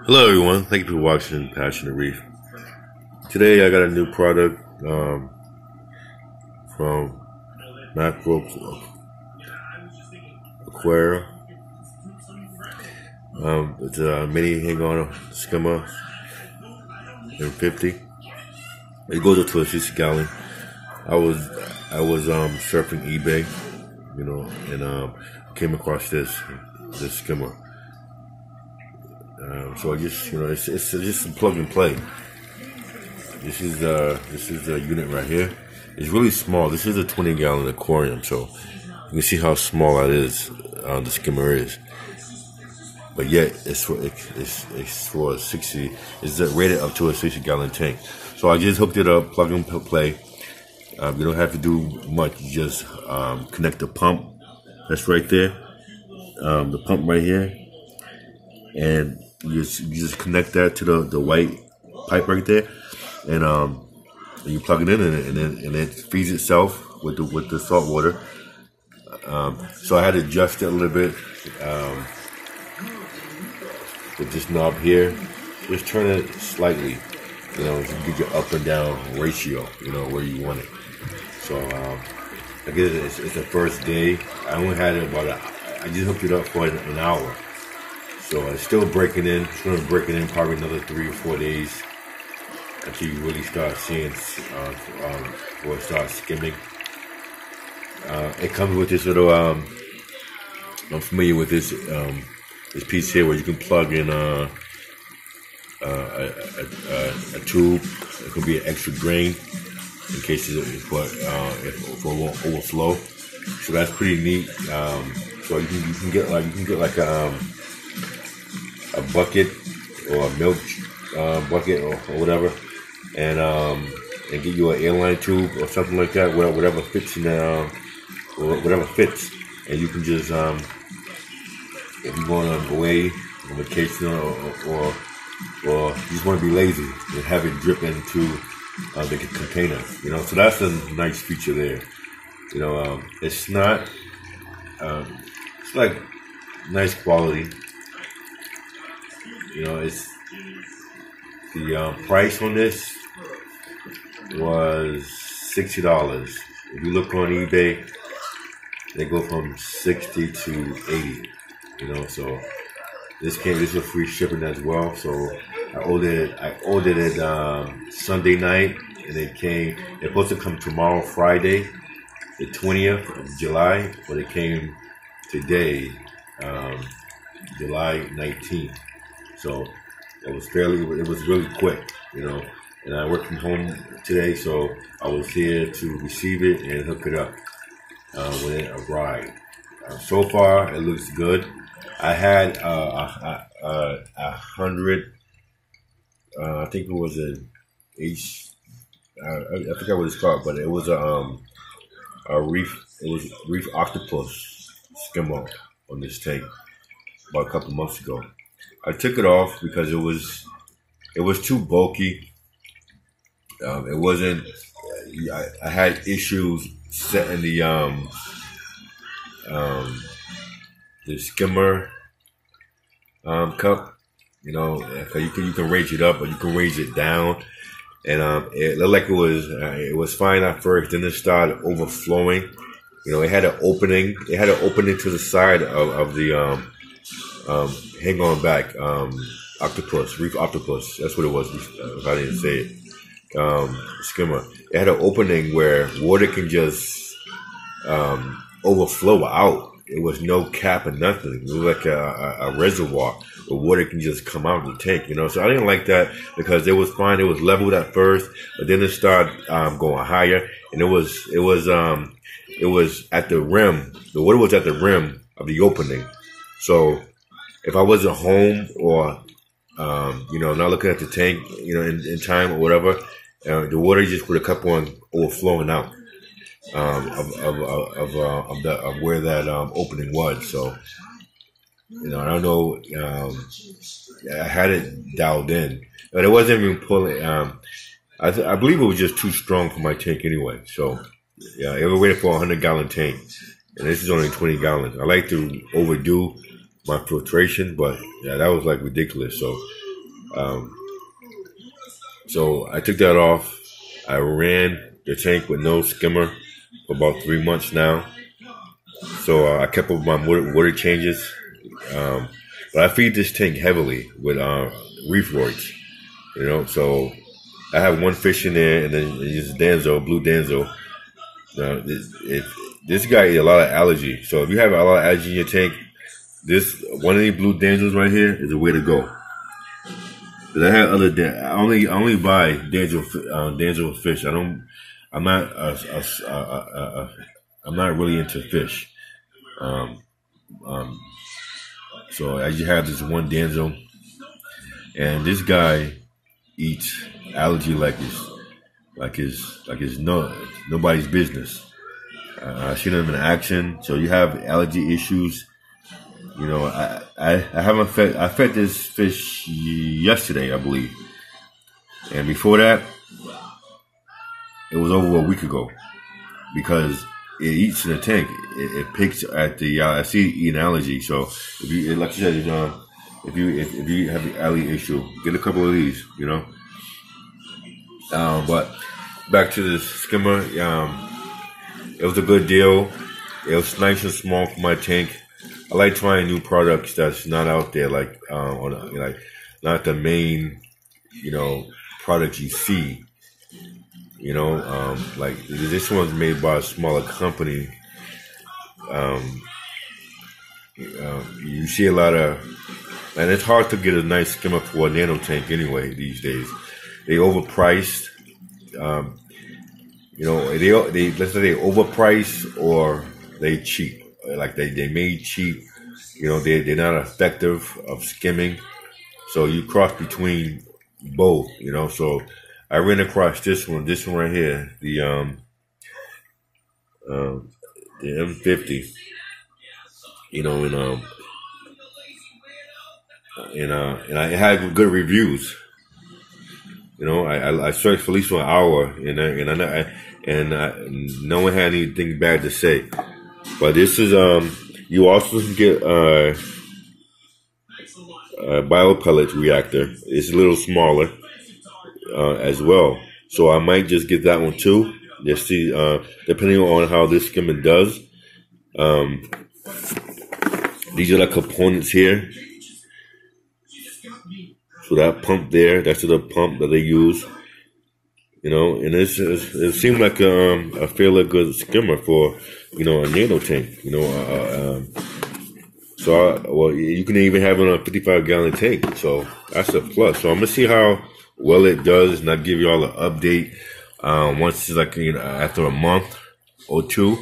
Hello everyone, thank you for watching Passion of Reef. Today I got a new product from Mirco Aqua. It's a mini hang-on skimmer M-50. It goes up to a 60-gallon. I was surfing eBay, and came across this skimmer. So I just, it's just a plug and play. This is the unit right here. It's really small. This is a 20-gallon aquarium, so you can see how small that is. The skimmer is, but yet it's for 60. It's rated up to a 60-gallon tank. So I just hooked it up, plug and play. You don't have to do much. You just connect the pump. That's right there. The pump right here, and you just connect that to the white pipe right there, and you plug it in, and it feeds itself with the salt water. So I had to adjust it a little bit with this knob here. Just turn it slightly, so you can get your up and down ratio, where you want it. So I guess it's the first day. I only had it I just hooked it up for an hour. So it's still breaking in. It's going to break it in probably another 3 or 4 days until you really start seeing, or start skimming. It comes with this little, I'm familiar with this piece here where you can plug in a tube. It can be an extra drain in case it won't overflow. So that's pretty neat. So you can get like a bucket or a milk bucket or whatever, and get you an airline tube or something like that, whatever fits in whatever fits, and you can just if you want to go away on vacation or you just want to be lazy and have it drip into the container, So that's a nice feature there. It's not it's like nice quality. It's the price on this was $60. If you look on eBay, they go from 60 to 80. So this was free shipping as well. So I ordered it Sunday night, and it came. It's supposed to come tomorrow, Friday, the 20th of July, but it came today, July 19th. So it was really quick, and I worked from home today, so I was here to receive it and hook it up when it arrived. So far, it looks good. I had 100, I think it was I forgot what it's called, but it was a reef octopus skimmer on this tank about a couple months ago. I took it off because it was too bulky. It wasn't. I had issues setting the skimmer cup. You can raise it up or you can raise it down, and it looked like it was fine at first. Then it started overflowing. It had an opening. It had an opening to the side of the hang on back reef octopus. That's what it was. If I didn't say it, skimmer. It had an opening where water can just overflow out. It was no cap or nothing. It was like a reservoir where water can just come out of the tank. So I didn't like that because it was fine. It was leveled at first, but then it started going higher, and it was at the rim. The water was at the rim of the opening. So if I wasn't home or, not looking at the tank, in time or whatever, the water just would have kept on overflowing out of where that opening was. So, I don't know. I had it dialed in, but it wasn't even pulling. I believe it was just too strong for my tank anyway. So, yeah, it was waiting for a 100-gallon tank, and this is only 20 gallons. I like to overdo my filtration, but yeah, that was like ridiculous. So So I took that off. I ran the tank with no skimmer for about 3 months now. So I kept up with my water changes. But I feed this tank heavily with reef roids, you know. So I have one fish in there, and then it's Danzo, blue Danzo. This guy eats a lot of algae. So if you have a lot of algae in your tank, one of these blue Danzos right here is the way to go. But I have I only buy Danzo fish. I'm not really into fish. So I just have this one Danzo, and this guy eats algae like it's nobody's business. I seen him in action. So you have allergy issues. You know, I fed this fish yesterday, I believe, and before that, it was over a week ago, because it eats in the tank. It picks at the. I see it eating algae. So if you, like you said, if you have the allergy issue, get a couple of these. You know. But back to the skimmer. It was a good deal. It was nice and small for my tank. I like trying new products that's not out there, like not the main, product you see. Like this one's made by a smaller company. You see a lot of, and it's hard to get a nice skimmer for a nano tank anyway these days. They overpriced. Let's say they overpriced or they cheap. Like they made cheap. They're not effective of skimming. So you cross between both. So I ran across this one right here, the M-50. And I had good reviews. I searched for at least 1 hour, and no one had anything bad to say. But this is you also can get a biopellet reactor. It's a little smaller as well, so I might just get that one too. Just see, depending on how this skimmer does. These are the components here. So that pump there, that's the pump that they use. And it seemed like a fairly good skimmer for, a nano tank. You can even have it on a 55-gallon tank. So that's a plus. So I'm gonna see how well it does, and I'll give you all an update once it's like after a month or two.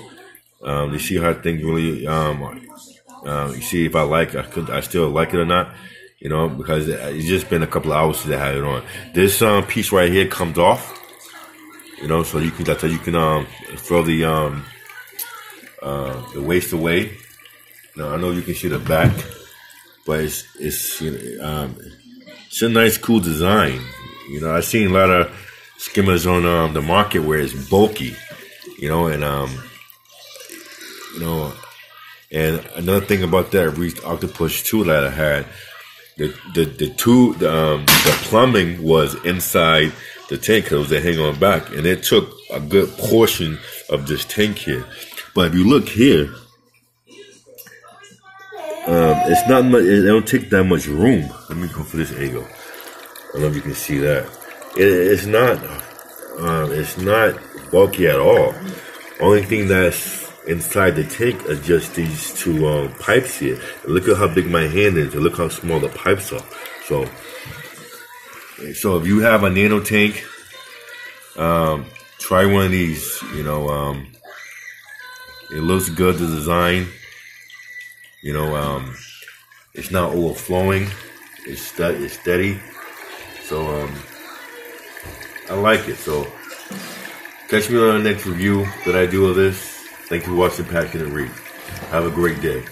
To see how things really you see if I still like it or not. Because it's just been a couple of hours since I had it on. This piece right here comes off. So you can throw the waste away. Now I know you can see the back, but it's a nice, cool design. I've seen a lot of skimmers on the market where it's bulky, and another thing about that Reef Octopus 2 that I had, the plumbing was inside the tank because it was a hang on back, and it took a good portion of this tank here. But if you look here, it's not much. It don't take that much room. Let me go for this angle. I don't know if you can see that. It's not bulky at all. Only thing that's inside the tank are just these two pipes here. And look at how big my hand is, and look how small the pipes are. So if you have a nano tank, try one of these. It looks good, the design. It's not overflowing. It's steady. So I like it. So catch me on the next review that I do of this. Thank you for watching Passionate Reef. Have a great day.